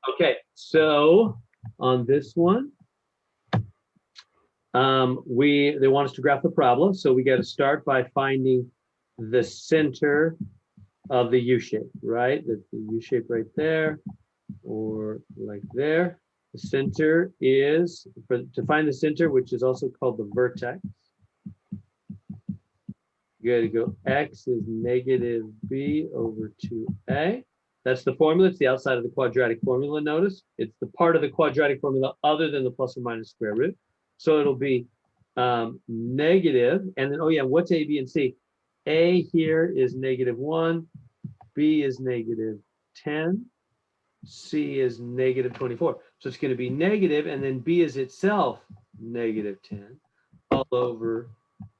Okay, so on this one, they want us to graph the parabola. So we got to start by finding the center of the U shape, right? The U shape right there, or like there. The center is, to find the center, which is also called the vertex, you got to go x is negative b over 2a. That's the formula. It's the outside of the quadratic formula, notice. It's the part of the quadratic formula other than the plus or minus square root. So it'll be negative, and then, oh yeah, what's a, b, and c? A here is negative 1, b is negative 10, c is negative 24. So it's going to be negative, and then b is itself negative 10 all over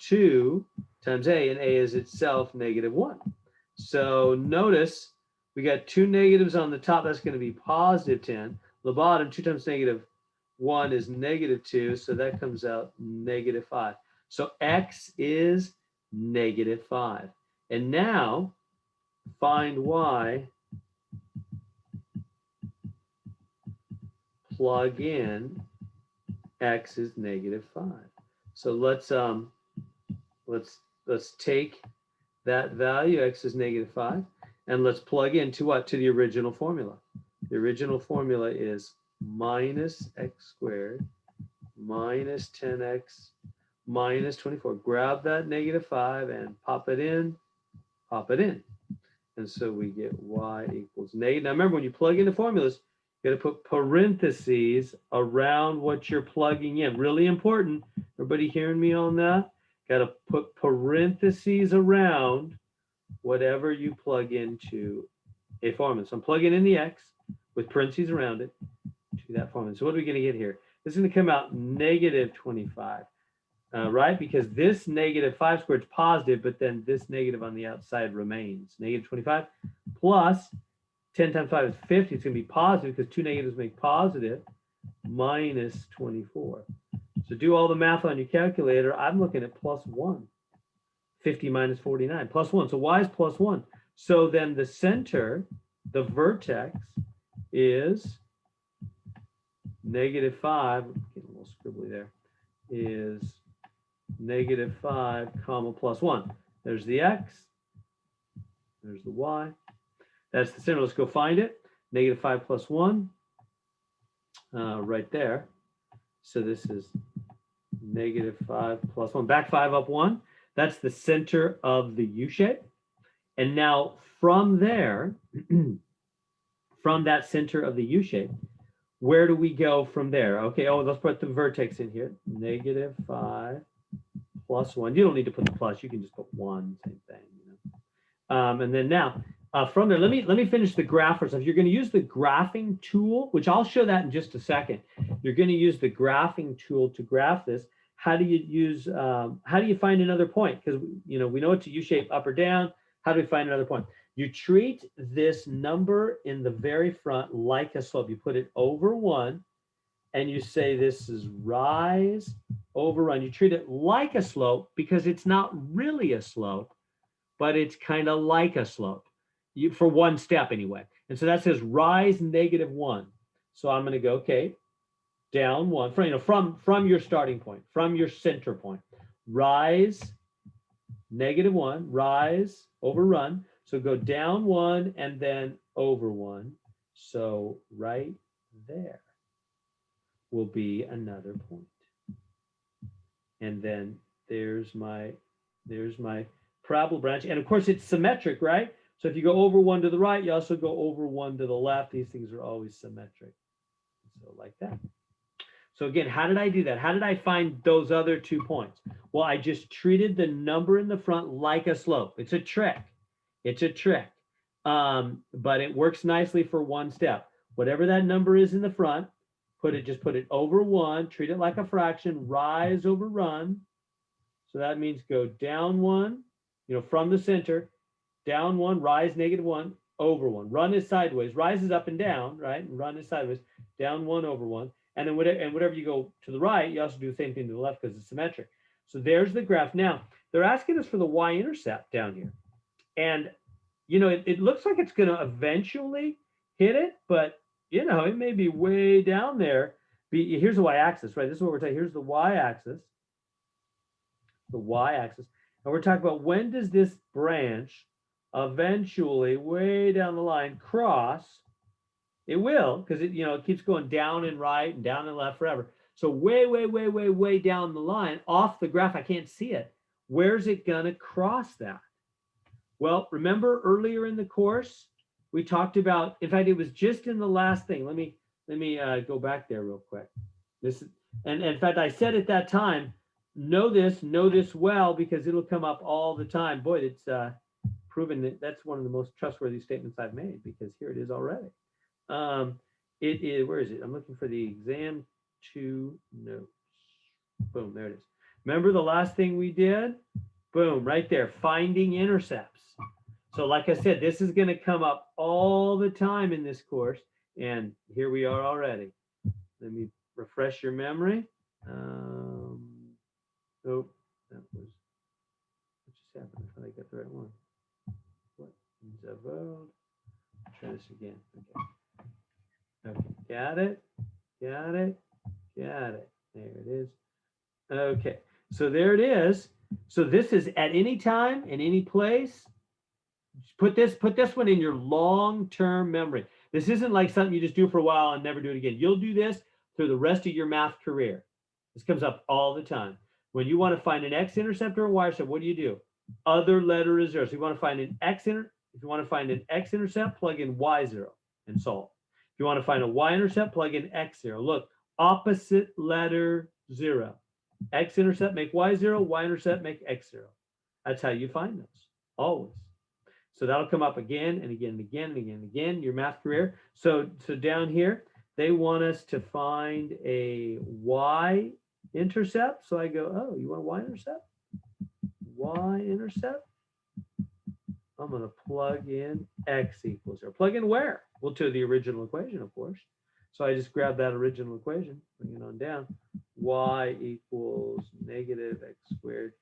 2 times a, and a is itself negative 1. So notice we got two negatives on the top. That's going to be positive 10. The bottom, 2 times negative 1 is negative 2. So that comes out negative 5. So x is negative 5. And now find y, plug in x is negative 5. So let's take that value, x is negative 5, and let's plug into what? To the original formula. The original formula is minus x squared minus 10x minus 24. Grab that negative 5 and pop it in, And so we get y equals negative. Now remember, when you plug into formulas, you got to put parentheses around what you're plugging in. Really important. Everybody hearing me on that? Got to put parentheses around whatever you plug into a formula. So I'm plugging in the x with parentheses around it to that formula. So what are we going to get here? This is going to come out negative 25, right? Because this negative 5 squared is positive, but then this negative on the outside remains. Negative 25 plus 10 times 5 is 50. It's going to be positive because two negatives make positive, minus 24. So do all the math on your calculator. I'm looking at plus 1. 50 minus 49, plus 1. So y is plus 1. So then the center, the vertex, is negative 5. Getting a little scribbly there. Is negative 5 comma plus 1. There's the x. There's the y. That's the center. Let's go find it. Negative 5 plus 1 right there. So this is negative 5 plus 1. Back 5 up 1. That's the center of the U shape. And now from there, from that center of the U shape, where do we go from there? Okay, oh, let's put the vertex in here. Negative 5 plus 1. You don't need to put the plus. You can just put 1, same thing. You know? And then now, from there, let me finish the graph first. If you're going to use the graphing tool, which I'll show that in just a second, you're going to use the graphing tool to graph this. How do you find another point? Because we know it's a U shape, up or down. How do we find another point? You treat this number in the very front like a slope. You put it over 1, and you say this is rise over run. You treat it like a slope because it's not really a slope, but it's kind of like a slope. For one step anyway. And so that says rise negative 1. So I'm going to go, okay, down 1 from your starting point, from your center point. Rise negative 1, rise over run. So go down 1 and then over 1. So right there will be another point. And then there's my parabola branch. And of course it's symmetric, right? So if you go over 1 to the right, you also go over 1 to the left. These things are always symmetric. So like that. So again, how did I do that? How did I find those other 2 points? Well, I just treated the number in the front like a slope. It's a trick. It's a trick. But it works nicely for one step. Whatever that number is in the front, just put it over 1, treat it like a fraction, rise over run. So that means go down 1, from the center, down 1, rise negative 1, over 1. Run is sideways. Rise is up and down, right? And run is sideways. Down 1, over 1. And then whatever you go to the right, you also do the same thing to the left because it's symmetric. So there's the graph. Now, they're asking us for the y-intercept down here. And, it looks like it's going to eventually hit it, but You know, it may be way down there. Here's the y-axis, right? This is what we're talking. Here's the y-axis. The y-axis. And we're talking about when does this branch eventually, way down the line, cross? It will, because it keeps going down and right and down and left forever. So way, way, way, way, way down the line, off the graph, I can't see it. Where's it gonna cross that? Well, remember earlier in the course, we talked about, in fact, it was just in the last thing. Let me go back there real quick. And in fact, I said at that time, know this well, because it'll come up all the time. Boy, it's proven that that's one of the most trustworthy statements I've made, because here it is already. It is, where is it? I'm looking for the exam 2 notes. Boom, there it is. Remember the last thing we did? Boom, right there, finding intercepts. So like I said, this is going to come up all the time in this course, and here we are already. Let me refresh your memory. Oh, that was, what just happened? I thought I got the right one. What in the world? Try this again. Okay, got it. There it is. Okay, so there it is. So this is at any time, in any place. Put this one in your long-term memory. This isn't like something you just do for a while and never do it again. You'll do this through the rest of your math career. This comes up all the time. When you want to find an x-intercept or a y-intercept, what do? Other letter is 0. So you want to find an if you want to find an x-intercept, plug in y0 and solve. If you want to find a y-intercept, plug in x0. Look, opposite letter 0. X-intercept make y0, y-intercept make x0. That's how you find those, always. So that'll come up again and again and again and again and again, your math career. So down here, they want us to find a y-intercept. So I go, oh, you want a y-intercept? Y-intercept? I'm going to plug in x equals 0. Plug in where? Well, to the original equation, of course. So I just grab that original equation, bring it on down. Y equals negative x squared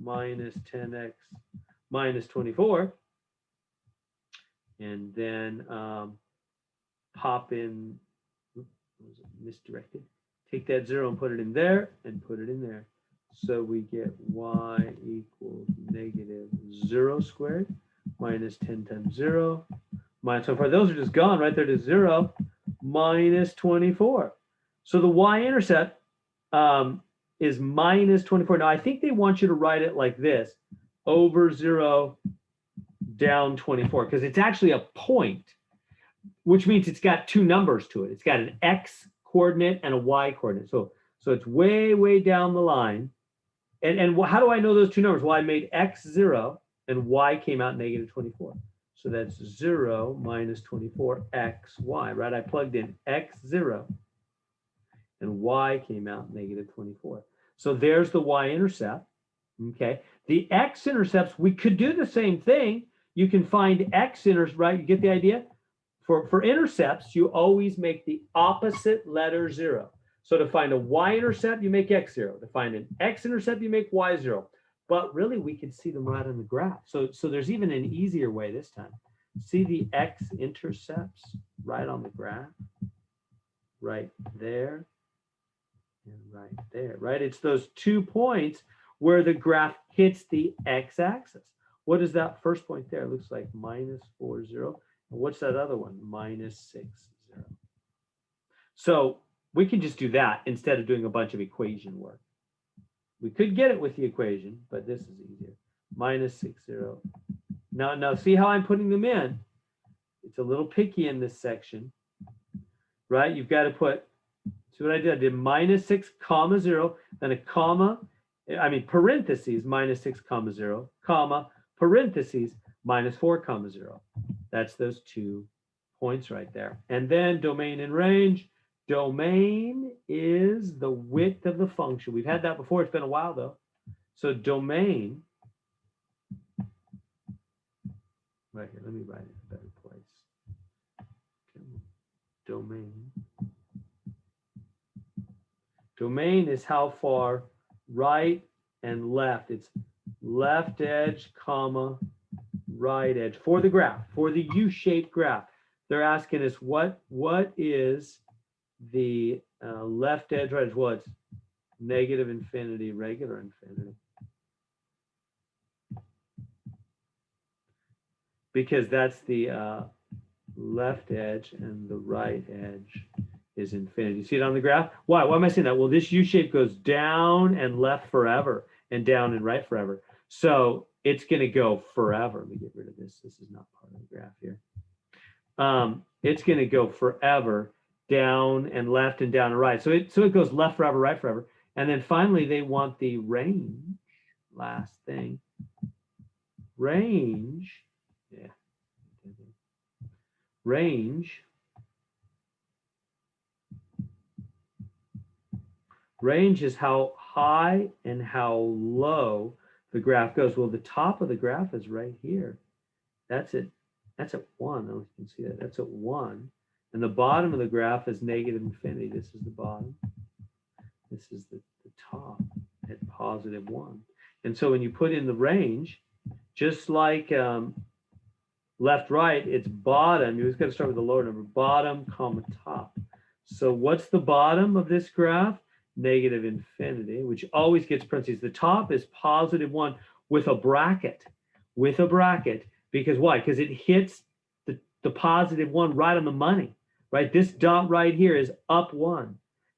minus 10x minus 24. And then pop in, was it misdirected? Take that 0 and put it in there and put it in there. So we get y equals negative 0 squared minus 10 times 0 minus 24. Those are just gone right there to 0 minus 24. So the y-intercept is minus 24. Now I think they want you to write it like this, over 0 down 24, because it's actually a point, which means it's got two numbers to it. It's got an x coordinate and a y coordinate. So it's way, way down the line. And how do I know those two numbers? Well, I made x 0 and y came out negative 24. So that's 0 minus 24 x, y, right? I plugged in x 0 and y came out negative 24. So there's the y-intercept, okay? The x-intercepts, we could do the same thing. You can find x-intercepts, right? You get the idea? For intercepts, you always make the opposite letter 0. So to find a y-intercept, you make x0. To find an x-intercept, you make y0. But really, we can see them right on the graph. So there's even an easier way this time. See the x-intercepts right on the graph? Right there and right there, right? It's those 2 points where the graph hits the x-axis. What is that first point there? It looks like minus 4, 0. And what's that other one? Minus 6, 0. So we can just do that instead of doing a bunch of equation work. We could get it with the equation, but this is easier. Minus 6, 0. Now see how I'm putting them in? It's a little picky in this section, right? You've got to put, see what I did? I did minus 6, comma 0, then a comma, parentheses, minus 6, comma 0, comma, parentheses, minus 4, comma 0. That's those 2 points right there. And then domain and range. Domain is the width of the function. We've had that before. It's been a while, though. So domain, right here, let me write it in a better place. Domain. Domain is how far right and left. It's left edge, comma, right edge for the graph, for the U-shaped graph. they're asking us what is the left edge, right edge? Well, it's negative infinity, regular infinity. Because that's the left edge and the right edge is infinity. See it on the graph? Why? Why am I saying that? Well, this U shape goes down and left forever and down and right forever. So it's going to go forever. Let me get rid of this. This is not part of the graph here. It's going to go forever down and left and down and right. So it goes left forever, right forever. And then finally, they want the range. Last thing. Range. Yeah. Range. Range is how high and how low the graph goes. Well, the top of the graph is right here. That's it. That's at 1. I don't know if you can see that. That's at 1. And the bottom of the graph is negative infinity. This is the bottom. This is the top at positive 1. And so when you put in the range, just like left, right, it's bottom. You always got to start with the lower number. Bottom, comma, top. So what's the bottom of this graph? Negative infinity, which always gets parentheses. The top is positive 1 with a bracket. With a bracket. Because why? Because it hits the positive 1 right on the money, right? This dot right here is up 1.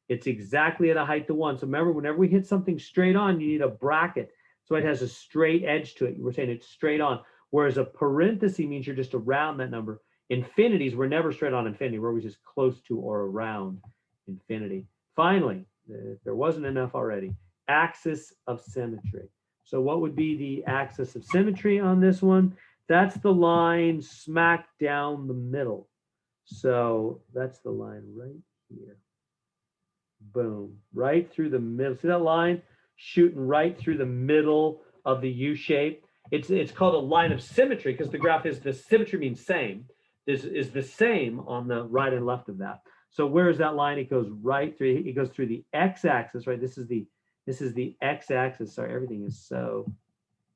It's exactly at a height to 1. So remember, whenever we hit something straight on, you need a bracket. So it has a straight edge to it. We're saying it's straight on. Whereas a parenthesis means you're just around that number. Infinities, we're never straight on infinity. We're always just close to or around infinity. Finally, if there wasn't enough already, axis of symmetry. So what would be the axis of symmetry on this one? That's the line smack down the middle. So that's the line right here. Boom, right through the middle. See that line shooting right through the middle of the U shape? It's called a line of symmetry because the graph is the symmetry means same. This is the same on the right and left of that. So where is that line? It goes right through. It goes through the x-axis, right? This is the x-axis. Sorry, everything is so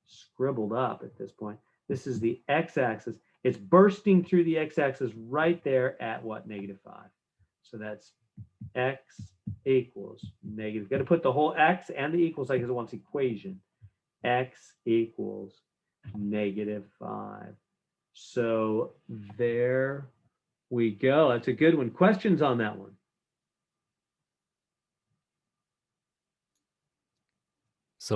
scribbled up at this point. This is the x-axis. It's bursting through the x-axis right there at what? -5. So that's x equals negative. Got to put the whole x and the equals like it wants equation. X equals -5. So there we go. That's a good one. Questions on that one?